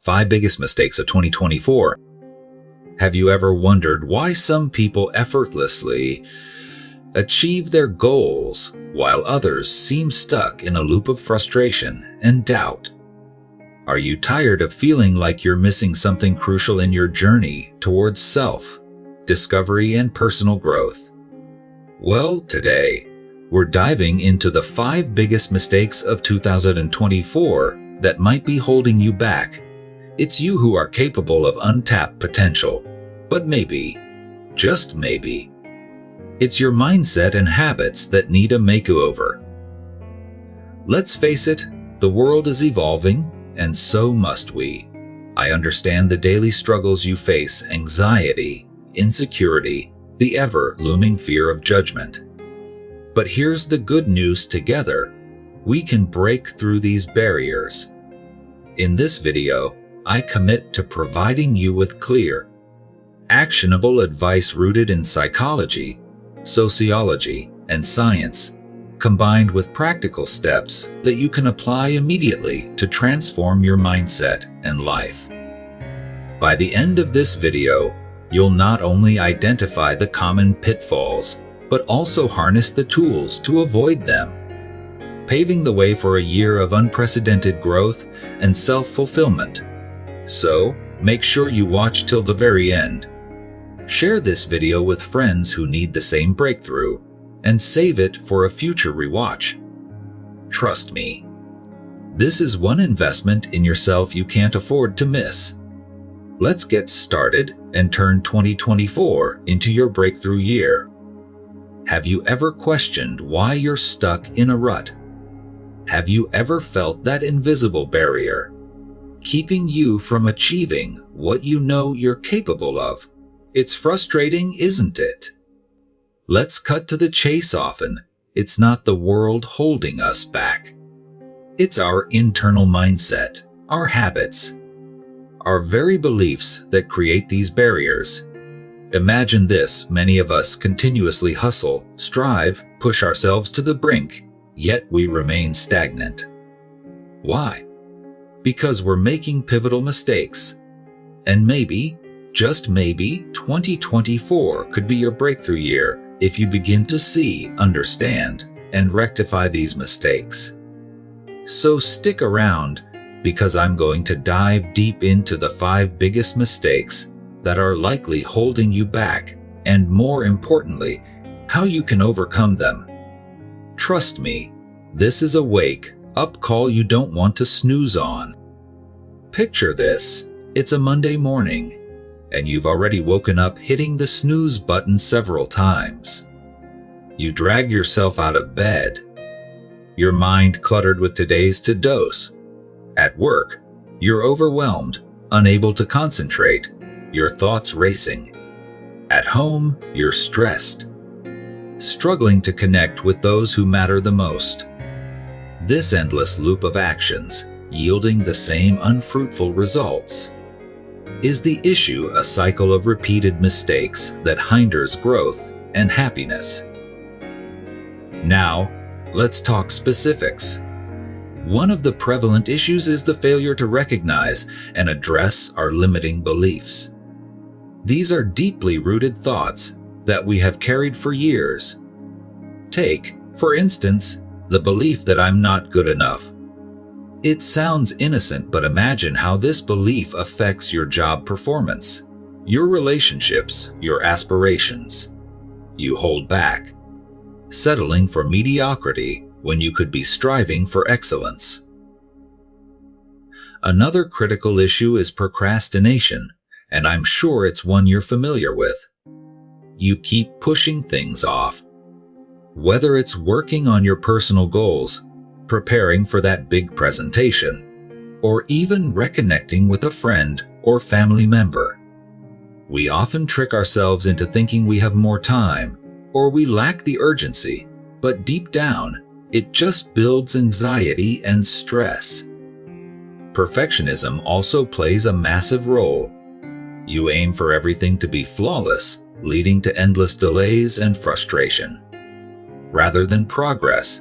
5 Biggest Mistakes of 2024. Have you ever wondered why some people effortlessly achieve their goals while others seem stuck in a loop of frustration and doubt? Are you tired of feeling like you're missing something crucial in your journey towards self-discovery and personal growth? Well, today, we're diving into the 5 biggest mistakes of 2024 that might be holding you back. It's you who are capable of untapped potential, but maybe, just maybe, it's your mindset and habits that need a makeover. Let's face it, the world is evolving, and so must we. I understand the daily struggles you face: anxiety, insecurity, the ever-looming fear of judgment. But here's the good news: together, we can break through these barriers. In this video, I commit to providing you with clear, actionable advice rooted in psychology, sociology, and science, combined with practical steps that you can apply immediately to transform your mindset and life. By the end of this video, you'll not only identify the common pitfalls, but also harness the tools to avoid them, paving the way for a year of unprecedented growth and self-fulfillment. So, make sure you watch till the very end. Share this video with friends who need the same breakthrough, and save it for a future rewatch. Trust me, this is one investment in yourself you can't afford to miss. Let's get started and turn 2024 into your breakthrough year. Have you ever questioned why you're stuck in a rut? Have you ever felt that invisible barrier, keeping you from achieving what you know you're capable of? It's frustrating, isn't it? Let's cut to the chase. Often, it's not the world holding us back. It's our internal mindset, our habits, our very beliefs that create these barriers. Imagine this: many of us continuously hustle, strive, push ourselves to the brink, yet we remain stagnant. Why? Because we're making pivotal mistakes. And maybe, just maybe, 2024 could be your breakthrough year if you begin to see, understand, and rectify these mistakes. So stick around, because I'm going to dive deep into the 5 biggest mistakes that are likely holding you back, and more importantly, how you can overcome them. Trust me, this is a wake-up call you don't want to snooze on. Picture this: it's a Monday morning, and you've already woken up hitting the snooze button several times. You drag yourself out of bed, your mind cluttered with today's to-dos. At work, you're overwhelmed, unable to concentrate, your thoughts racing. At home, you're stressed, struggling to connect with those who matter the most. This endless loop of actions, yielding the same unfruitful results. Is the issue a cycle of repeated mistakes that hinders growth and happiness? Now, let's talk specifics. One of the prevalent issues is the failure to recognize and address our limiting beliefs. These are deeply rooted thoughts that we have carried for years. Take, for instance, the belief that I'm not good enough. It sounds innocent, but imagine how this belief affects your job performance, your relationships, your aspirations. You hold back, settling for mediocrity when you could be striving for excellence. Another critical issue is procrastination, and I'm sure it's one you're familiar with. You keep pushing things off. Whether it's working on your personal goals, preparing for that big presentation, or even reconnecting with a friend or family member. We often trick ourselves into thinking we have more time, or we lack the urgency, but deep down, it just builds anxiety and stress. Perfectionism also plays a massive role. You aim for everything to be flawless, leading to endless delays and frustration. Rather than progress,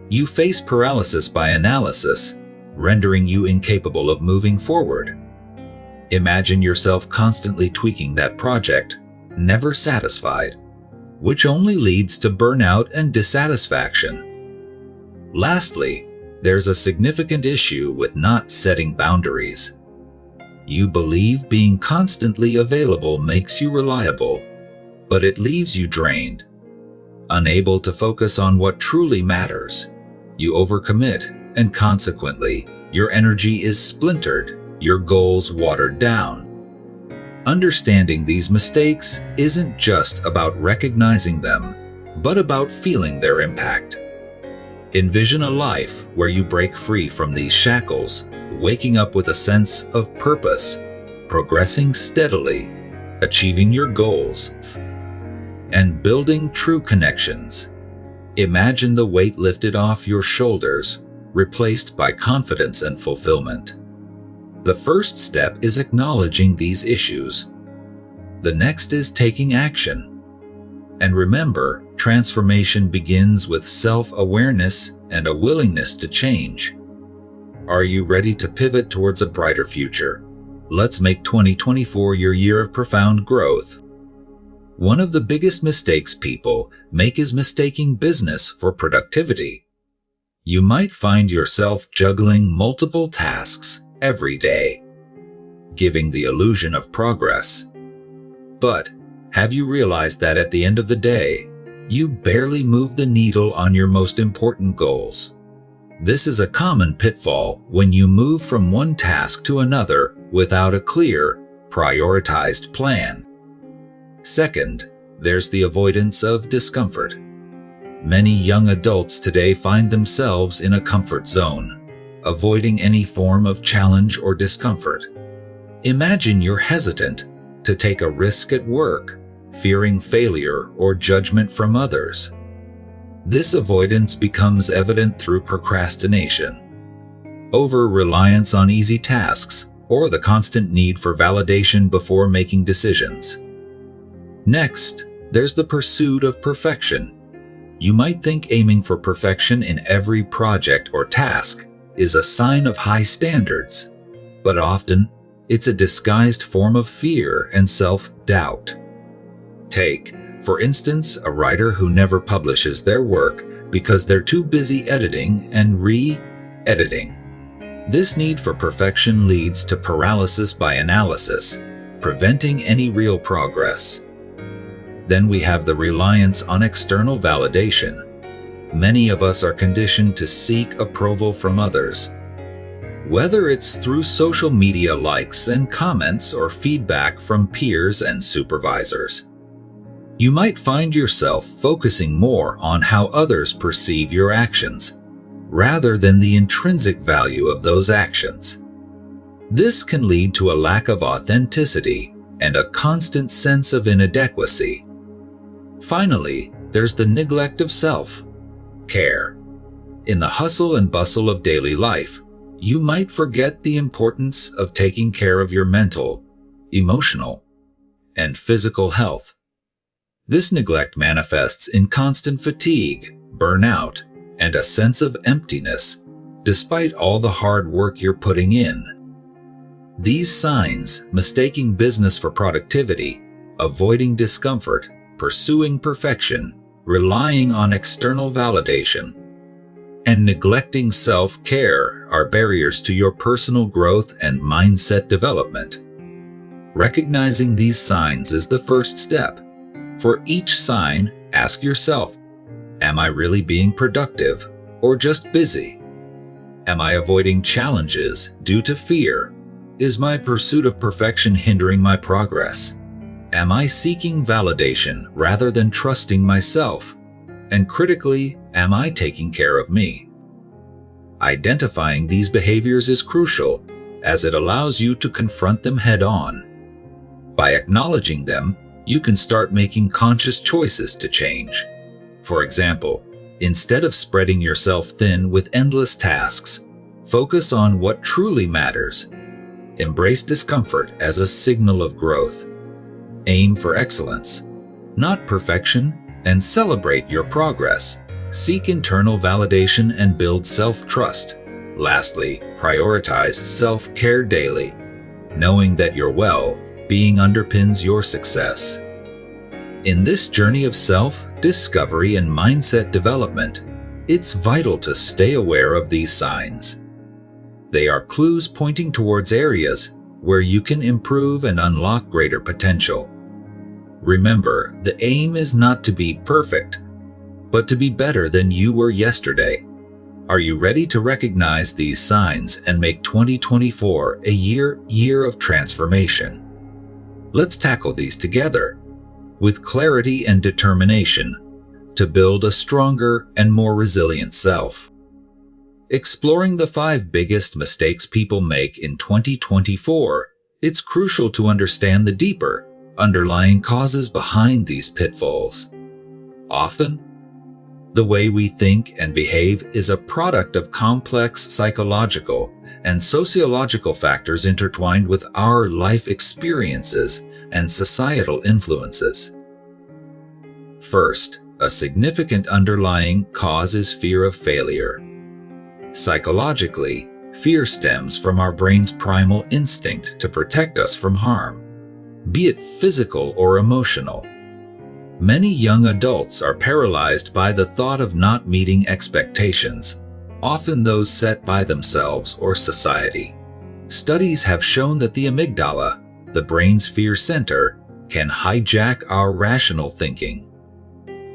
you face paralysis by analysis, rendering you incapable of moving forward. Imagine yourself constantly tweaking that project, never satisfied, which only leads to burnout and dissatisfaction. Lastly, there's a significant issue with not setting boundaries. You believe being constantly available makes you reliable, but it leaves you drained. Unable to focus on what truly matters, you overcommit, and consequently, your energy is splintered, your goals watered down. Understanding these mistakes isn't just about recognizing them, but about feeling their impact. Envision a life where you break free from these shackles, waking up with a sense of purpose, progressing steadily, achieving your goals, and building true connections. Imagine the weight lifted off your shoulders, replaced by confidence and fulfillment. The first step is acknowledging these issues. The next is taking action. And remember, transformation begins with self-awareness and a willingness to change. Are you ready to pivot towards a brighter future? Let's make 2024 your year of profound growth. One of the biggest mistakes people make is mistaking business for productivity. You might find yourself juggling multiple tasks every day, giving the illusion of progress. But have you realized that at the end of the day, you barely move the needle on your most important goals? This is a common pitfall when you move from one task to another without a clear, prioritized plan. Second, there's the avoidance of discomfort. Many young adults today find themselves in a comfort zone, avoiding any form of challenge or discomfort. Imagine you're hesitant to take a risk at work, fearing failure or judgment from others. This avoidance becomes evident through procrastination, over-reliance on easy tasks, or the constant need for validation before making decisions. Next, there's the pursuit of perfection. You might think aiming for perfection in every project or task is a sign of high standards, but often it's a disguised form of fear and self-doubt. Take, for instance, a writer who never publishes their work because they're too busy editing and re-editing. This need for perfection leads to paralysis by analysis, preventing any real progress. Then we have the reliance on external validation. Many of us are conditioned to seek approval from others. Whether it's through social media likes and comments or feedback from peers and supervisors. You might find yourself focusing more on how others perceive your actions, rather than the intrinsic value of those actions. This can lead to a lack of authenticity and a constant sense of inadequacy. Finally, there's the neglect of self-care. In the hustle and bustle of daily life, you might forget the importance of taking care of your mental, emotional, and physical health. This neglect manifests in constant fatigue, burnout, and a sense of emptiness, despite all the hard work you're putting in. These signs, mistaking business for productivity, avoiding discomfort, pursuing perfection, relying on external validation, and neglecting self-care are barriers to your personal growth and mindset development. Recognizing these signs is the first step. For each sign, ask yourself, am I really being productive or just busy? Am I avoiding challenges due to fear? Is my pursuit of perfection hindering my progress? Am I seeking validation rather than trusting myself? And critically, am I taking care of me? Identifying these behaviors is crucial, as it allows you to confront them head-on. By acknowledging them, you can start making conscious choices to change. For example, instead of spreading yourself thin with endless tasks, focus on what truly matters. Embrace discomfort as a signal of growth. Aim for excellence, not perfection, and celebrate your progress. Seek internal validation and build self-trust. Lastly, prioritize self-care daily. knowing that your well-being underpins your success. In this journey of self-discovery and mindset development, it's vital to stay aware of these signs. They are clues pointing towards areas where you can improve and unlock greater potential. Remember, the aim is not to be perfect, but to be better than you were yesterday. Are you ready to recognize these signs and make 2024 a year of transformation? Let's tackle these together, with clarity and determination, to build a stronger and more resilient self. Exploring the 5 biggest mistakes people make in 2024, it's crucial to understand the deeper, underlying causes behind these pitfalls. Often, the way we think and behave is a product of complex psychological and sociological factors intertwined with our life experiences and societal influences. First, a significant underlying cause is fear of failure. Psychologically, fear stems from our brain's primal instinct to protect us from harm, be it physical or emotional. Many young adults are paralyzed by the thought of not meeting expectations, often those set by themselves or society. Studies have shown that the amygdala, the brain's fear center, can hijack our rational thinking.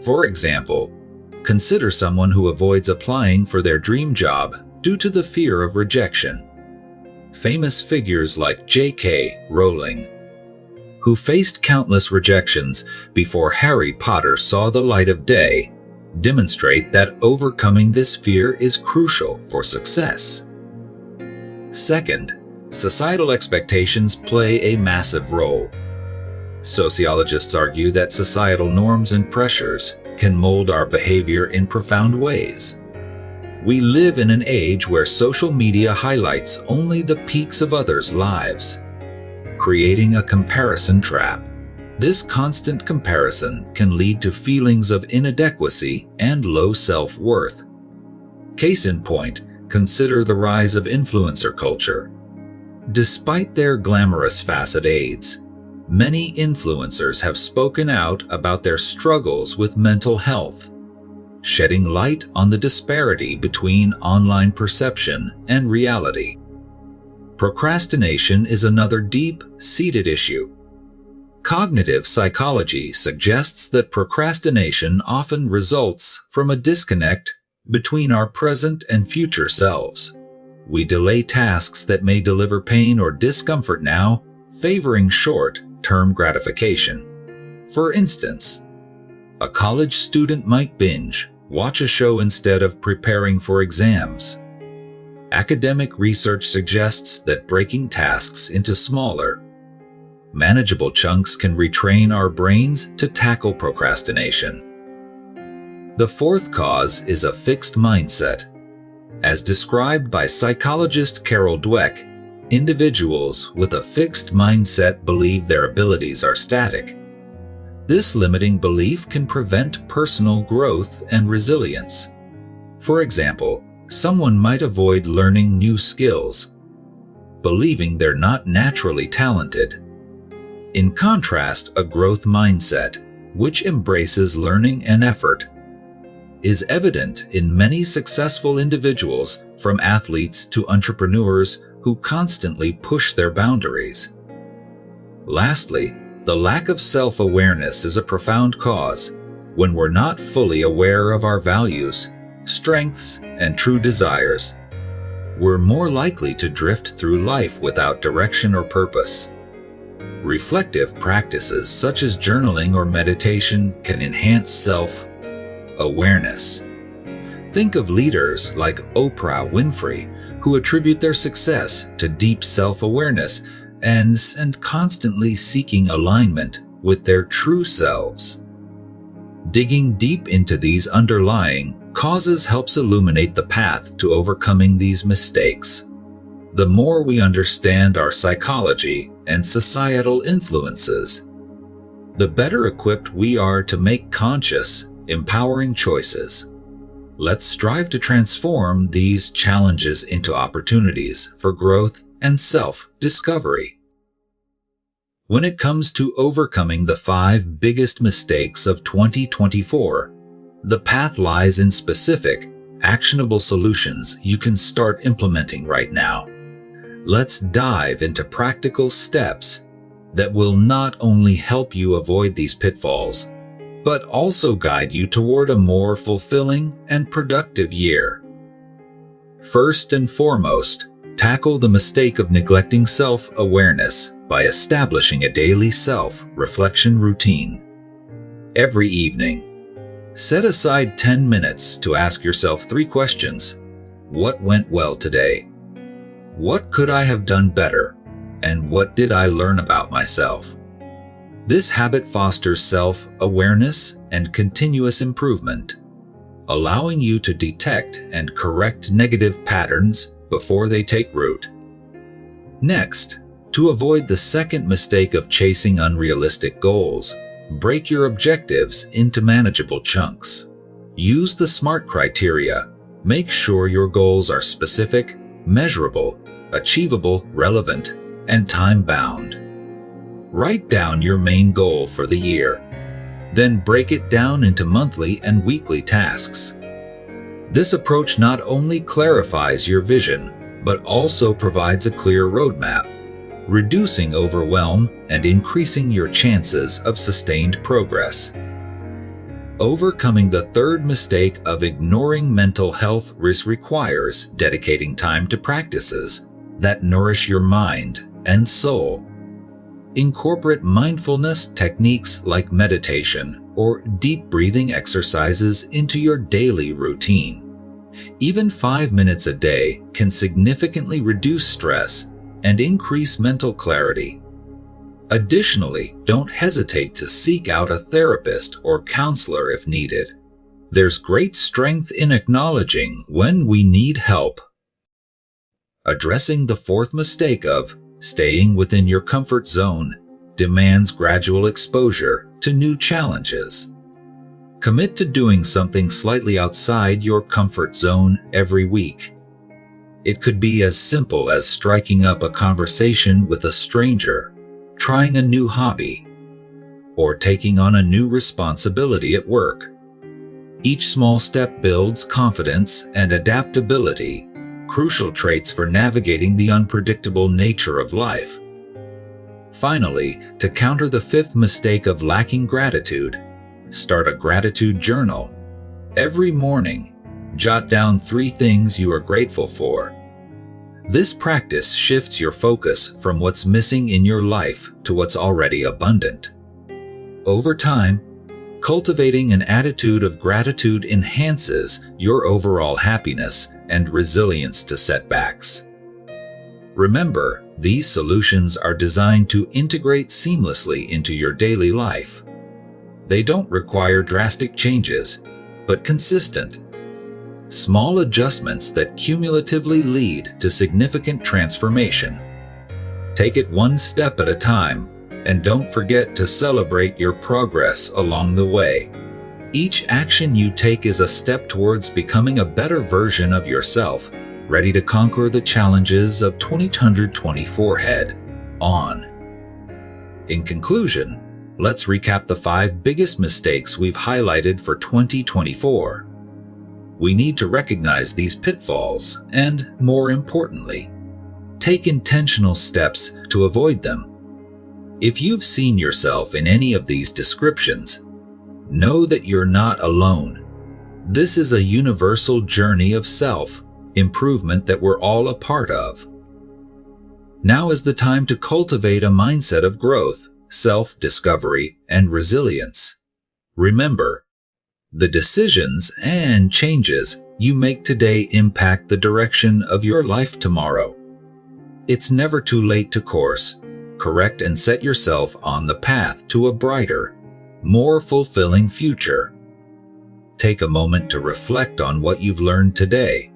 For example, consider someone who avoids applying for their dream job due to the fear of rejection. Famous figures like J.K. Rowling, who faced countless rejections before Harry Potter saw the light of day, demonstrate that overcoming this fear is crucial for success. Second, societal expectations play a massive role. Sociologists argue that societal norms and pressures can mold our behavior in profound ways. We live in an age where social media highlights only the peaks of others' lives, creating a comparison trap. This constant comparison can lead to feelings of inadequacy and low self-worth. Case in point, consider the rise of influencer culture. Despite their glamorous facades, many influencers have spoken out about their struggles with mental health, shedding light on the disparity between online perception and reality. Procrastination is another deep-seated issue. Cognitive psychology suggests that procrastination often results from a disconnect between our present and future selves. We delay tasks that may deliver pain or discomfort now, favoring short-term gratification. For instance, a college student might binge watch a show instead of preparing for exams. Academic research suggests that breaking tasks into smaller, manageable chunks can retrain our brains to tackle procrastination. The fourth cause is a fixed mindset. As described by psychologist Carol Dweck, individuals with a fixed mindset believe their abilities are static. This limiting belief can prevent personal growth and resilience. For example, someone might avoid learning new skills, believing they're not naturally talented. In contrast, a growth mindset, which embraces learning and effort, is evident in many successful individuals, from athletes to entrepreneurs who constantly push their boundaries. Lastly, the lack of self-awareness is a profound cause. When we're not fully aware of our values, strengths, and true desires, we're more likely to drift through life without direction or purpose. Reflective practices such as journaling or meditation can enhance self-awareness. Think of leaders like Oprah Winfrey, who attribute their success to deep self-awareness and constantly seeking alignment with their true selves. Digging deep into these underlying causes helps illuminate the path to overcoming these mistakes. The more we understand our psychology and societal influences, the better equipped we are to make conscious, empowering choices. Let's strive to transform these challenges into opportunities for growth and self-discovery. When it comes to overcoming the 5 biggest mistakes of 2024, the path lies in specific, actionable solutions you can start implementing right now. Let's dive into practical steps that will not only help you avoid these pitfalls, but also guide you toward a more fulfilling and productive year. First and foremost, tackle the mistake of neglecting self-awareness by establishing a daily self-reflection routine. Every evening, set aside 10 minutes to ask yourself 3 questions. What went well today? What could I have done better? And what did I learn about myself? This habit fosters self-awareness and continuous improvement, allowing you to detect and correct negative patterns before they take root. Next, to avoid the second mistake of chasing unrealistic goals, break your objectives into manageable chunks. Use the SMART criteria. Make sure your goals are specific, measurable, achievable, relevant, and time-bound. Write down your main goal for the year. Then break it down into monthly and weekly tasks. This approach not only clarifies your vision, but also provides a clear roadmap, reducing overwhelm and increasing your chances of sustained progress. Overcoming the third mistake of ignoring mental health risk requires dedicating time to practices that nourish your mind and soul. Incorporate mindfulness techniques like meditation or deep breathing exercises into your daily routine. Even 5 minutes a day can significantly reduce stress and increase mental clarity. Additionally, don't hesitate to seek out a therapist or counselor if needed. There's great strength in acknowledging when we need help. Addressing the fourth mistake of staying within your comfort zone demands gradual exposure to new challenges. Commit to doing something slightly outside your comfort zone every week. It could be as simple as striking up a conversation with a stranger, trying a new hobby, or taking on a new responsibility at work. Each small step builds confidence and adaptability, crucial traits for navigating the unpredictable nature of life. Finally, to counter the fifth mistake of lacking gratitude, start a gratitude journal. Every morning, jot down 3 things you are grateful for. This practice shifts your focus from what's missing in your life to what's already abundant. Over time, cultivating an attitude of gratitude enhances your overall happiness and resilience to setbacks. Remember, these solutions are designed to integrate seamlessly into your daily life. They don't require drastic changes, but consistent, small adjustments that cumulatively lead to significant transformation. Take it one step at a time, and don't forget to celebrate your progress along the way. Each action you take is a step towards becoming a better version of yourself, ready to conquer the challenges of 2024 head on. In conclusion, let's recap the 5 biggest mistakes we've highlighted for 2024. We need to recognize these pitfalls and, more importantly, take intentional steps to avoid them. If you've seen yourself in any of these descriptions, know that you're not alone. This is a universal journey of self-improvement that we're all a part of. Now is the time to cultivate a mindset of growth, self-discovery, and resilience. Remember, the decisions and changes you make today impact the direction of your life tomorrow. It's never too late to course correct and set yourself on the path to a brighter, more fulfilling future. Take a moment to reflect on what you've learned today.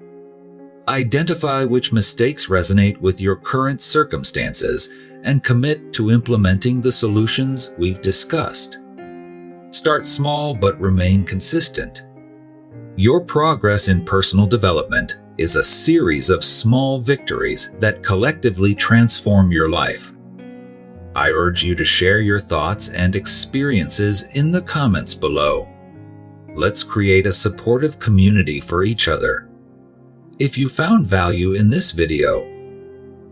Identify which mistakes resonate with your current circumstances and commit to implementing the solutions we've discussed. Start small but remain consistent. Your progress in personal development is a series of small victories that collectively transform your life. I urge you to share your thoughts and experiences in the comments below. Let's create a supportive community for each other. If you found value in this video,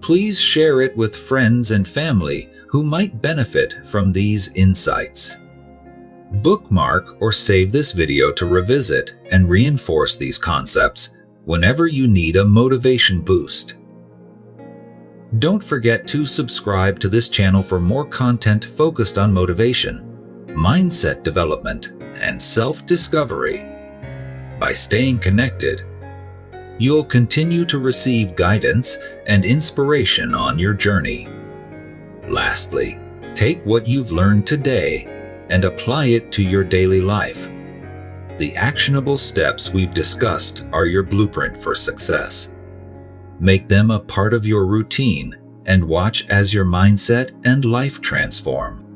please share it with friends and family who might benefit from these insights. Bookmark or save this video to revisit and reinforce these concepts whenever you need a motivation boost. Don't forget to subscribe to this channel for more content focused on motivation, mindset development, and self-discovery. By staying connected, you'll continue to receive guidance and inspiration on your journey. Lastly, take what you've learned today and apply it to your daily life. The actionable steps we've discussed are your blueprint for success. Make them a part of your routine and watch as your mindset and life transform.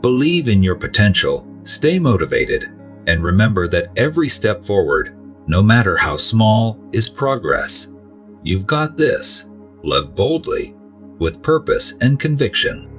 Believe in your potential, stay motivated, and remember that every step forward, no matter how small, is progress. You've got this. Live boldly, with purpose and conviction.